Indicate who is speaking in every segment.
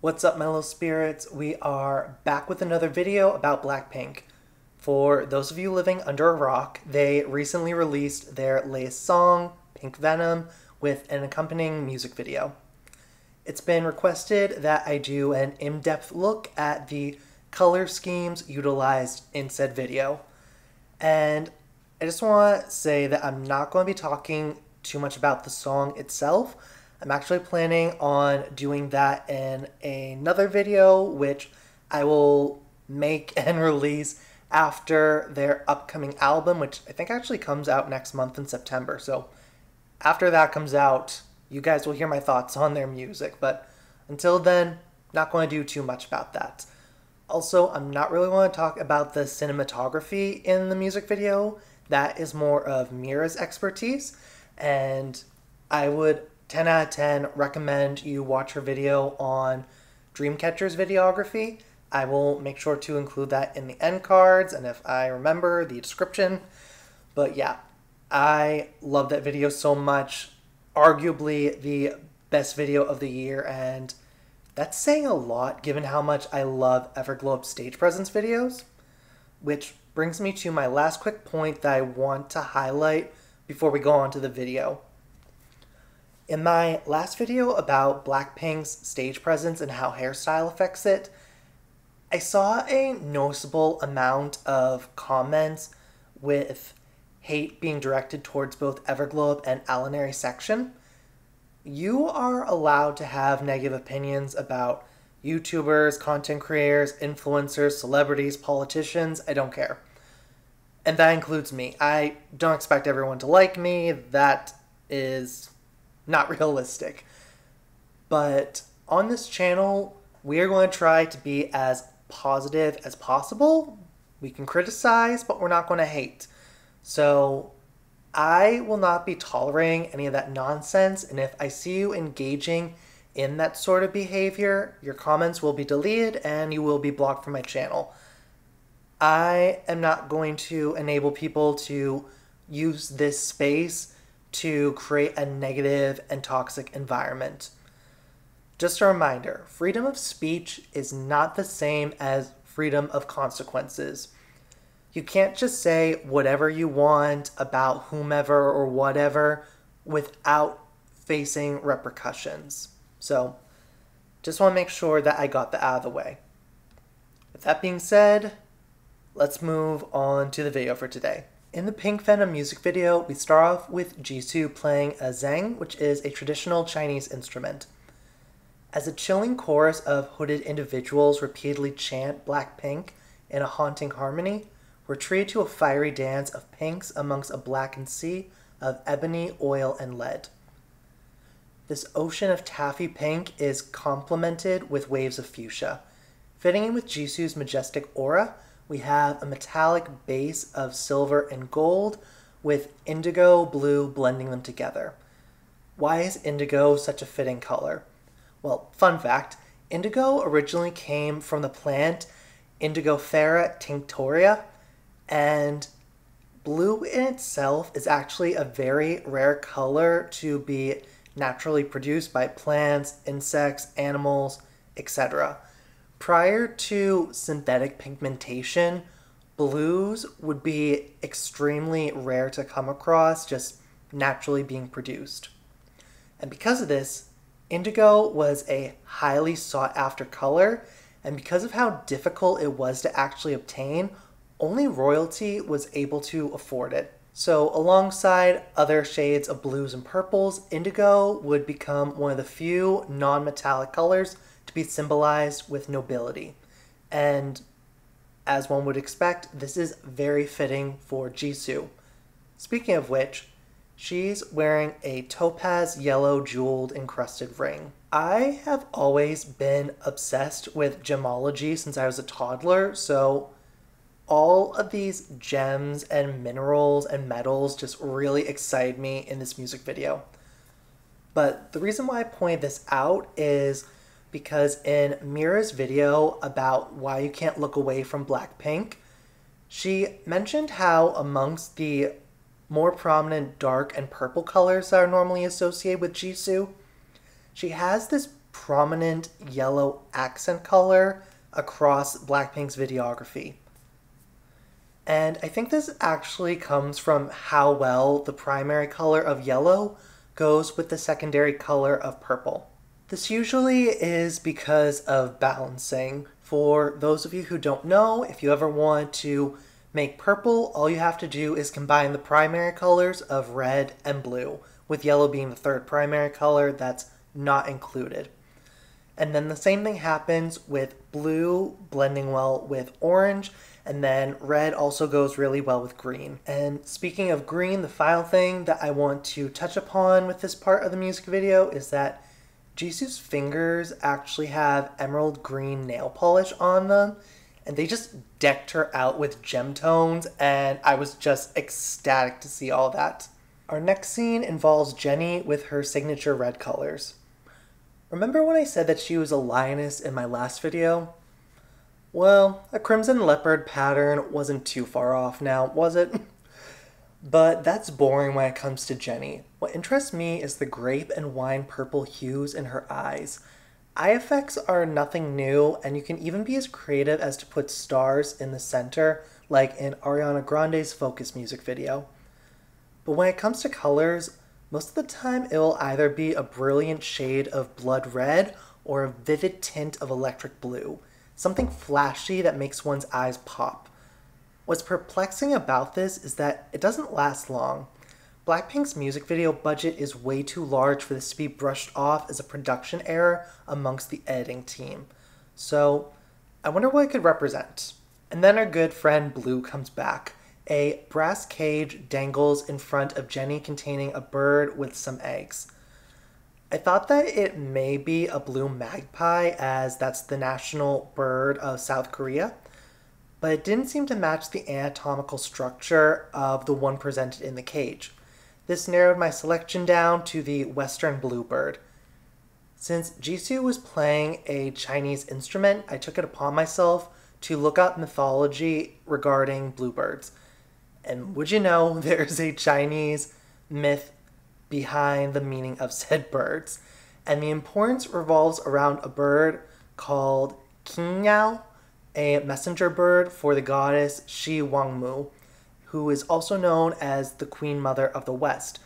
Speaker 1: What's up, mellow spirits? We are back with another video about Blackpink. For those of you living under a rock, they recently released their latest song, Pink Venom, with an accompanying music video. It's been requested that I do an in-depth look at the color schemes utilized in said video. And I just want to say that I'm not going to be talking too much about the song itself. I'm actually planning on doing that in another video, which I will make and release after their upcoming album, which I think actually comes out next month in September. So after that comes out, you guys will hear my thoughts on their music. But until then, not going to do too much about that. Also, I'm not really going to talk about the cinematography in the music video. That is more of Mira's expertise, and I would 10 out of 10 recommend you watch her video on Dreamcatcher's videography. I will make sure to include that in the end cards, and if I remember, the description. But yeah, I love that video so much. Arguably the best video of the year, and that's saying a lot given how much I love Everglow's stage presence videos. Which brings me to my last quick point that I want to highlight before we go on to the video. In my last video about Blackpink's stage presence and how hairstyle affects it, I saw a noticeable amount of comments with hate being directed towards both Everglow and Alinary section. You are allowed to have negative opinions about YouTubers, content creators, influencers, celebrities, politicians. I don't care. And that includes me. I don't expect everyone to like me. That is not realistic. But on this channel, we are going to try to be as positive as possible. We can criticize, but we're not going to hate. So I will not be tolerating any of that nonsense, and if I see you engaging in that sort of behavior, your comments will be deleted and you will be blocked from my channel. I am not going to enable people to use this space to create a negative and toxic environment. Just a reminder, freedom of speech is not the same as freedom of consequences. You can't just say whatever you want about whomever or whatever without facing repercussions. So, just want to make sure that I got that out of the way. With that being said, let's move on to the video for today. In the Pink Venom music video, we start off with Jisoo playing a zeng, which is a traditional Chinese instrument. As a chilling chorus of hooded individuals repeatedly chant Blackpink in a haunting harmony, we're treated to a fiery dance of pinks amongst a blackened sea of ebony, oil, and lead. This ocean of taffy pink is complemented with waves of fuchsia. Fitting in with Jisoo's majestic aura, we have a metallic base of silver and gold with indigo blue blending them together. Why is indigo such a fitting color? Well, fun fact, indigo originally came from the plant Indigofera tinctoria, and blue in itself is actually a very rare color to be naturally produced by plants, insects, animals, etc. Prior to synthetic pigmentation, blues would be extremely rare to come across, just naturally being produced. And because of this, indigo was a highly sought after color, and because of how difficult it was to actually obtain, only royalty was able to afford it. So alongside other shades of blues and purples, indigo would become one of the few non-metallic colors to be symbolized with nobility. And as one would expect, this is very fitting for Jisoo. Speaking of which, she's wearing a topaz yellow jeweled encrusted ring. I have always been obsessed with gemology since I was a toddler, so all of these gems and minerals and metals just really excite me in this music video. But the reason why I point this out is because in Mira's video about why you can't look away from Blackpink, she mentioned how amongst the more prominent dark and purple colors that are normally associated with Jisoo, she has this prominent yellow accent color across Blackpink's videography. And I think this actually comes from how well the primary color of yellow goes with the secondary color of purple. This usually is because of balancing. For those of you who don't know, if you ever want to make purple, all you have to do is combine the primary colors of red and blue, with yellow being the third primary color that's not included. And then the same thing happens with blue blending well with orange, and then red also goes really well with green. And speaking of green, the final thing that I want to touch upon with this part of the music video is that Jisoo's fingers actually have emerald green nail polish on them, and they just decked her out with gem tones, and I was just ecstatic to see all that. Our next scene involves Jennie with her signature red colors. Remember when I said that she was a lioness in my last video? Well, a crimson leopard pattern wasn't too far off now, was it? But that's boring when it comes to Jennie. What interests me is the grape and wine purple hues in her eyes. Eye effects are nothing new, and you can even be as creative as to put stars in the center, like in Ariana Grande's Focus music video. But when it comes to colors, most of the time it will either be a brilliant shade of blood red or a vivid tint of electric blue, something flashy that makes one's eyes pop. What's perplexing about this is that it doesn't last long. Blackpink's music video budget is way too large for this to be brushed off as a production error amongst the editing team. So, I wonder what it could represent. And then our good friend Blue comes back. A brass cage dangles in front of Jennie containing a bird with some eggs. I thought that it may be a blue magpie, as that's the national bird of South Korea, but it didn't seem to match the anatomical structure of the one presented in the cage. This narrowed my selection down to the Western bluebird. Since Jisoo was playing a Chinese instrument, I took it upon myself to look up mythology regarding bluebirds. And would you know, there's a Chinese myth behind the meaning of said birds. And the importance revolves around a bird called Qingyao, a messenger bird for the goddess Shi Wangmu, who is also known as the Queen Mother of the West.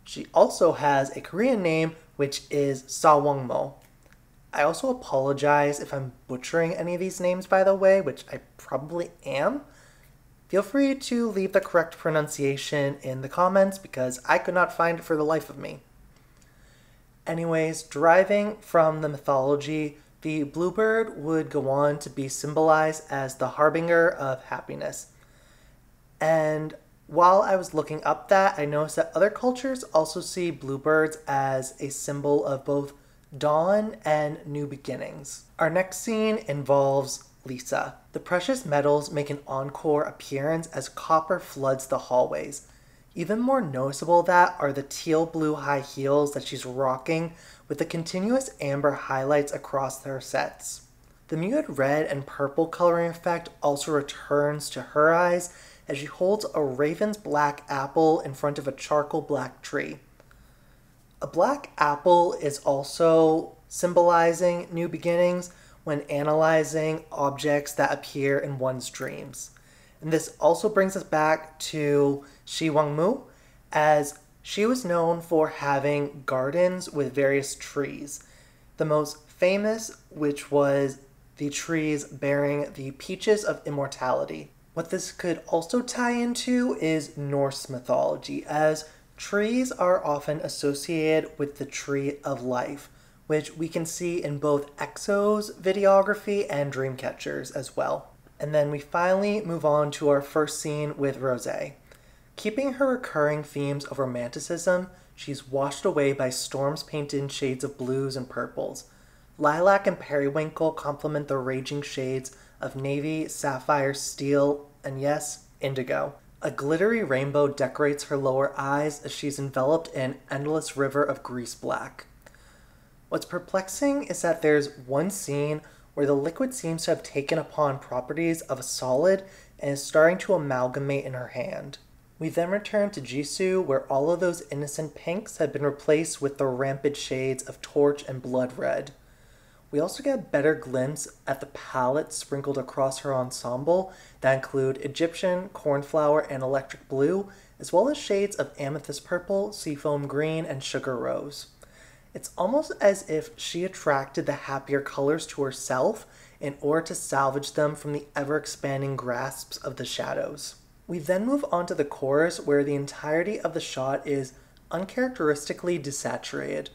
Speaker 1: She also has a Korean name, which is Sawangmo. I also apologize if I'm butchering any of these names, by the way, which I probably am. Feel free to leave the correct pronunciation in the comments because I could not find it for the life of me. Anyways, deriving from the mythology, the bluebird would go on to be symbolized as the harbinger of happiness. And while I was looking up that, I noticed that other cultures also see bluebirds as a symbol of both dawn and new beginnings. Our next scene involves Lisa. The precious metals make an encore appearance as copper floods the hallways. Even more noticeable that are the teal blue high heels that she's rocking with the continuous amber highlights across her sets. The muted red and purple coloring effect also returns to her eyes as she holds a raven's black apple in front of a charcoal black tree. A black apple is also symbolizing new beginnings when analyzing objects that appear in one's dreams. And this also brings us back to Shi Wangmu, as she was known for having gardens with various trees. The most famous, which was the trees bearing the peaches of immortality. What this could also tie into is Norse mythology, as trees are often associated with the tree of life, which we can see in both EXO's videography and Dreamcatcher's as well. And then we finally move on to our first scene with Rosé. Keeping her recurring themes of romanticism, she's washed away by storms painted in shades of blues and purples. Lilac and periwinkle complement the raging shades of navy, sapphire, steel, and yes, indigo. A glittery rainbow decorates her lower eyes as she's enveloped in an endless river of grease black. What's perplexing is that there's one scene where the liquid seems to have taken upon properties of a solid and is starting to amalgamate in her hand. We then return to Jisoo, where all of those innocent pinks had been replaced with the rampant shades of torch and blood red. We also get a better glimpse at the palette sprinkled across her ensemble that include Egyptian, cornflower, and electric blue, as well as shades of amethyst purple, seafoam green, and sugar rose. It's almost as if she attracted the happier colors to herself in order to salvage them from the ever-expanding grasps of the shadows. We then move on to the chorus, where the entirety of the shot is uncharacteristically desaturated.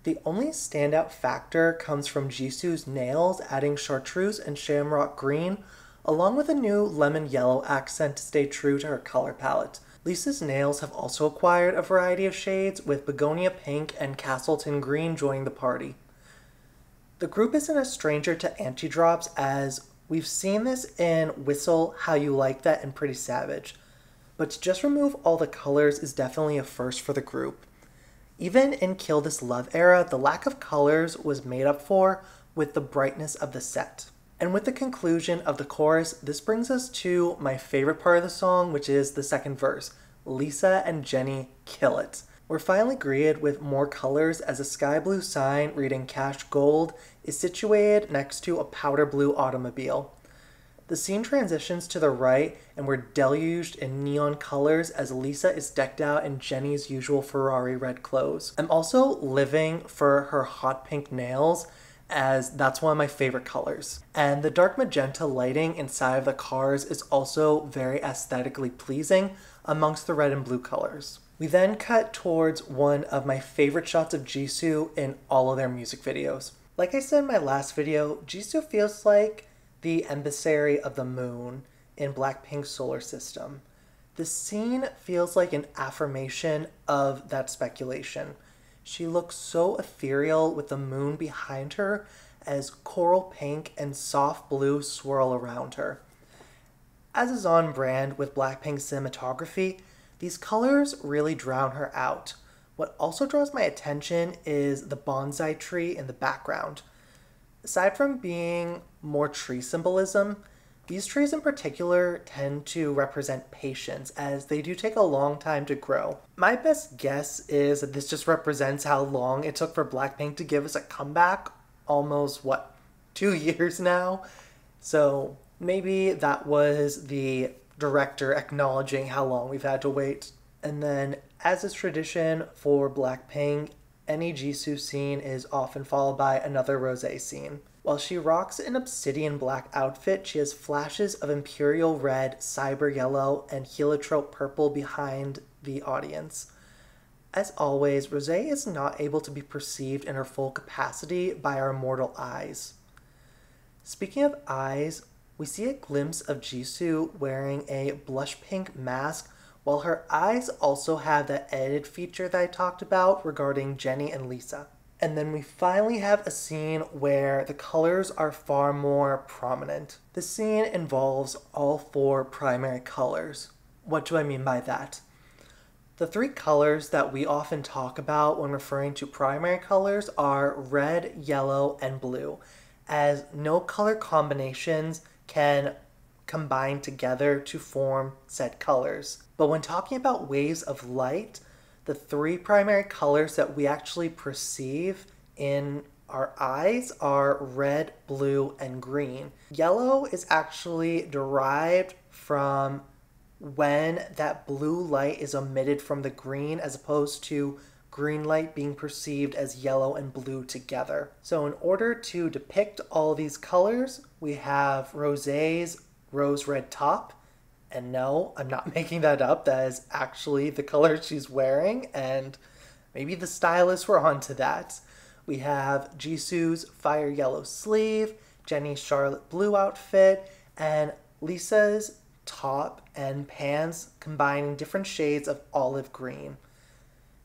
Speaker 1: The only standout factor comes from Jisoo's nails, adding chartreuse and shamrock green, along with a new lemon yellow accent to stay true to her color palette. Lisa's nails have also acquired a variety of shades, with begonia pink and castleton green joining the party. The group isn't a stranger to anti-drops, as we've seen this in Whistle, How You Like That, and Pretty Savage. But to just remove all the colors is definitely a first for the group. Even in Kill This Love era, the lack of colors was made up for with the brightness of the set. And with the conclusion of the chorus, this brings us to my favorite part of the song, which is the second verse. Lisa and Jennie kill it. We're finally greeted with more colors as a sky blue sign reading Cash Gold is situated next to a powder blue automobile. The scene transitions to the right and we're deluged in neon colors as Lisa is decked out in Jennie's usual Ferrari red clothes. I'm also living for her hot pink nails, as that's one of my favorite colors. And the dark magenta lighting inside of the cars is also very aesthetically pleasing amongst the red and blue colors. We then cut towards one of my favorite shots of Jisoo in all of their music videos. Like I said in my last video, Jisoo feels like the emissary of the moon in Blackpink's solar system. The scene feels like an affirmation of that speculation. She looks so ethereal with the moon behind her as coral pink and soft blue swirl around her. As is on brand with Blackpink's cinematography, these colors really drown her out. What also draws my attention is the bonsai tree in the background. Aside from being more tree symbolism, these trees in particular tend to represent patience, as they do take a long time to grow. My best guess is that this just represents how long it took for Blackpink to give us a comeback, almost, 2 years now? So maybe that was the director acknowledging how long we've had to wait. And then, as is tradition for Blackpink, any Jisoo scene is often followed by another rosé scene. While she rocks an obsidian black outfit, she has flashes of imperial red, cyber yellow, and heliotrope purple behind the audience. As always, rosé is not able to be perceived in her full capacity by our mortal eyes. Speaking of eyes, we see a glimpse of Jisoo wearing a blush pink mask, while her eyes also have that edited feature that I talked about regarding Jennie and Lisa. And then we finally have a scene where the colors are far more prominent. The scene involves all 4 primary colors. What do I mean by that? The 3 colors that we often talk about when referring to primary colors are red, yellow, and blue, as no color combinations can combine together to form said colors. But when talking about waves of light, the 3 primary colors that we actually perceive in our eyes are red, blue, and green. Yellow is actually derived from when that blue light is emitted from the green, as opposed to green light being perceived as yellow and blue together. So in order to depict all these colors, we have Rosé's rose red top. And no, I'm not making that up. That is actually the color she's wearing, and maybe the stylists were onto that. We have Jisoo's fire yellow sleeve, Jennie's Charlotte blue outfit, and Lisa's top and pants combining different shades of olive green.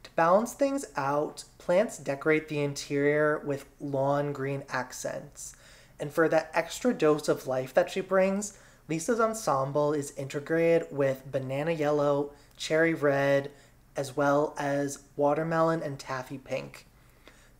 Speaker 1: To balance things out, plants decorate the interior with lawn green accents. And for that extra dose of life that she brings, Lisa's ensemble is integrated with banana yellow, cherry red, as well as watermelon and taffy pink.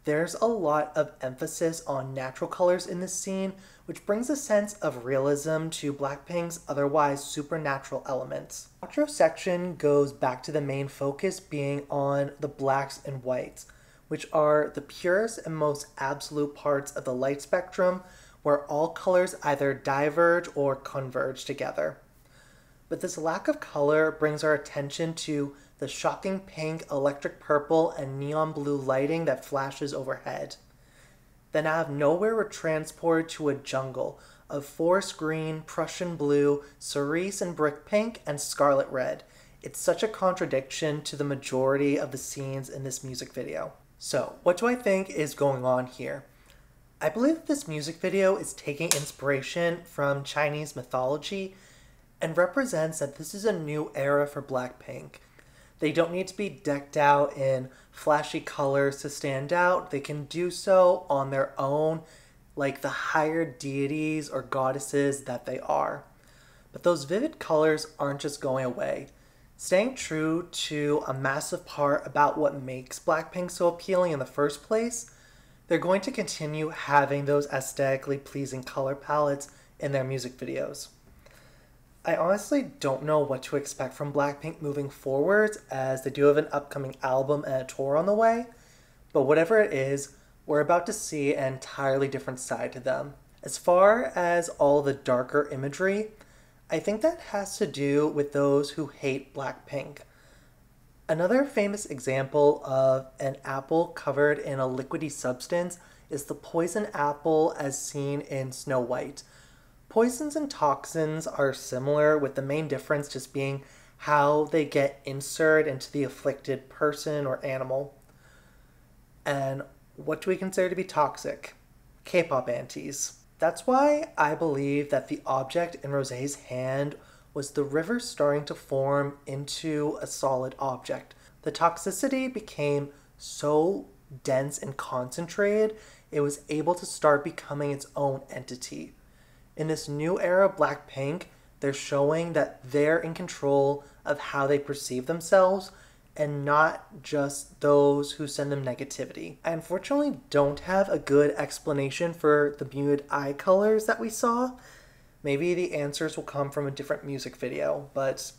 Speaker 1: There's a lot of emphasis on natural colors in this scene, which brings a sense of realism to Blackpink's otherwise supernatural elements. The outro section goes back to the main focus being on the blacks and whites, which are the purest and most absolute parts of the light spectrum, where all colors either diverge or converge together. But this lack of color brings our attention to the shocking pink, electric purple, and neon blue lighting that flashes overhead. Then out of nowhere we're transported to a jungle of forest green, Prussian blue, cerise and brick pink, and scarlet red. It's such a contradiction to the majority of the scenes in this music video. So, what do I think is going on here? I believe that this music video is taking inspiration from Chinese mythology and represents that this is a new era for Blackpink. They don't need to be decked out in flashy colors to stand out. They can do so on their own, like the higher deities or goddesses that they are. But those vivid colors aren't just going away. Staying true to a massive part about what makes Blackpink so appealing in the first place, they're going to continue having those aesthetically pleasing color palettes in their music videos. I honestly don't know what to expect from Blackpink moving forward, as they do have an upcoming album and a tour on the way, but whatever it is, we're about to see an entirely different side to them. As far as all the darker imagery, I think that has to do with those who hate Blackpink. Another famous example of an apple covered in a liquidy substance is the poison apple as seen in Snow White. Poisons and toxins are similar, with the main difference just being how they get inserted into the afflicted person or animal. And what do we consider to be toxic? K-pop antis. That's why I believe that the object in Rosé's hand was the river starting to form into a solid object. The toxicity became so dense and concentrated, it was able to start becoming its own entity. In this new era of Blackpink, they're showing that they're in control of how they perceive themselves and not just those who send them negativity. I unfortunately don't have a good explanation for the muted eye colors that we saw. Maybe the answers will come from a different music video, but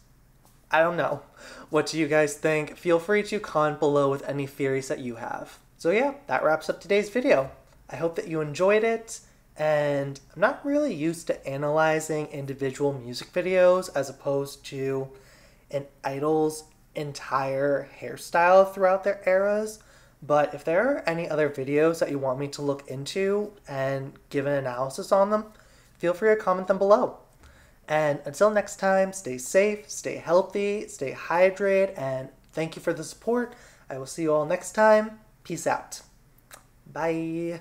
Speaker 1: I don't know. What do you guys think? Feel free to comment below with any theories that you have. So yeah, that wraps up today's video. I hope that you enjoyed it. And I'm not really used to analyzing individual music videos as opposed to an idol's entire hairstyle throughout their eras. But if there are any other videos that you want me to look into and give an analysis on them, feel free to comment them below. And until next time, stay safe, stay healthy, stay hydrated, and thank you for the support. I will see you all next time. Peace out. Bye.